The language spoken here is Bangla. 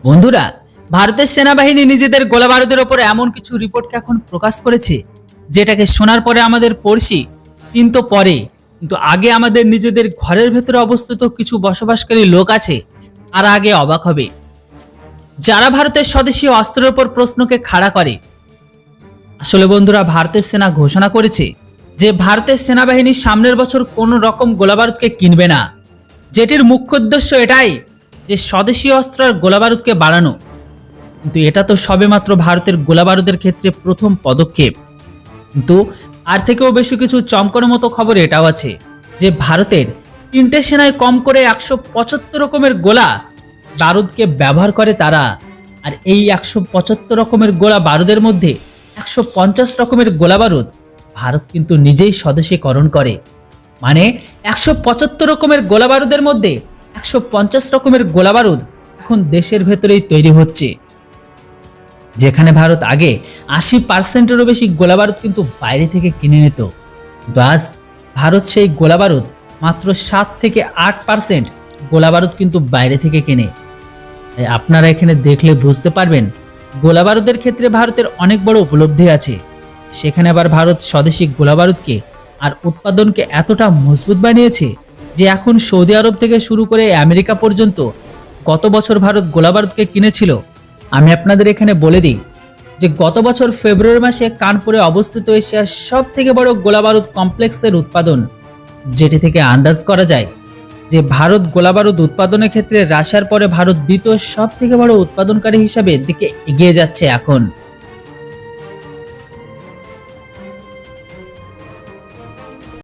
বন্ধুরা, ভারতের সেনাবাহিনী নিজেদের গোলাবারুদের ওপর এমন কিছু রিপোর্টকে এখন প্রকাশ করেছে যেটাকে শোনার পরে আমাদের পড়শি কিন্তু পরে কিন্তু আগে আমাদের নিজেদের ঘরের ভেতরে অবস্থিত কিছু বসবাসকারী লোক আছে তারা আগে অবাক হবে, যারা ভারতের স্বদেশী অস্ত্রের ওপর প্রশ্নকে খাড়া করে। আসলে বন্ধুরা, ভারতের সেনা ঘোষণা করেছে যে ভারতের সেনাবাহিনী সামনের বছর কোনো রকম গোলাবারুদকে কিনবে না, যেটির মুখ্য উদ্দেশ্য এটাই যে স্বদেশী অস্ত্র আর গোলাবারুদকে বাড়ানো। কিন্তু এটা তো সবেমাত্র ভারতের গোলাবারুদের ক্ষেত্রে প্রথম পদক্ষেপ। কিন্তু আর থেকেও বেশি কিছু চমকানোর মতো খবর এটাও আছে যে ভারতের 3টে সেনায় কম করে 175 রকমের গোলা বারুদকে ব্যবহার করে তারা। আর এই 175 রকমের গোলা বারুদের মধ্যে 150 রকমের গোলা বারুদ ভারত কিন্তু নিজেই স্বদেশীকরণ করে। মানে 175 রকমের গোলা বারুদের মধ্যে 150 রকমের গোলা বারুদ এখন দেশের ভেতরেই তৈরি হচ্ছে, যেখানে ভারত আগে 80%-এরও বেশি গোলাবারুদ কিন্তু বাইরে থেকে কিনে নিত। বাস ভারত সেই গোলাবারুদ মাত্র 7 থেকে 8% গোলাবারুদ কিন্তু বাইরে থেকে কেনে। তাই আপনারা এখানে দেখলে বুঝতে পারবেন গোলাবারুদের ক্ষেত্রে ভারতের অনেক বড় উপলব্ধি আছে। সেখানে আবার ভারত স্বদেশী গোলাবারুদকে আর উৎপাদনকে এতটা মজবুত বানিয়েছে যে এখন সৌদি আরব থেকে শুরু করে আমেরিকা পর্যন্ত গত বছর ভারত গোলাবারুদকে কিনেছিল। আমি আপনাদের এখানে বলে দিই যে গত বছর ফেব্রুয়ারি মাসে কানপুরে অবস্থিত এশিয়ার সব থেকে বড় গোলাবারুদ কমপ্লেক্সের উৎপাদন, যেটি থেকে আন্দাজ করা যায় যে ভারত গোলাবারুদ উৎপাদনের ক্ষেত্রে রাশিয়ার পরে ভারত দ্বিতীয় সব থেকে বড় উৎপাদনকারী হিসাবে দিকে এগিয়ে যাচ্ছে এখন।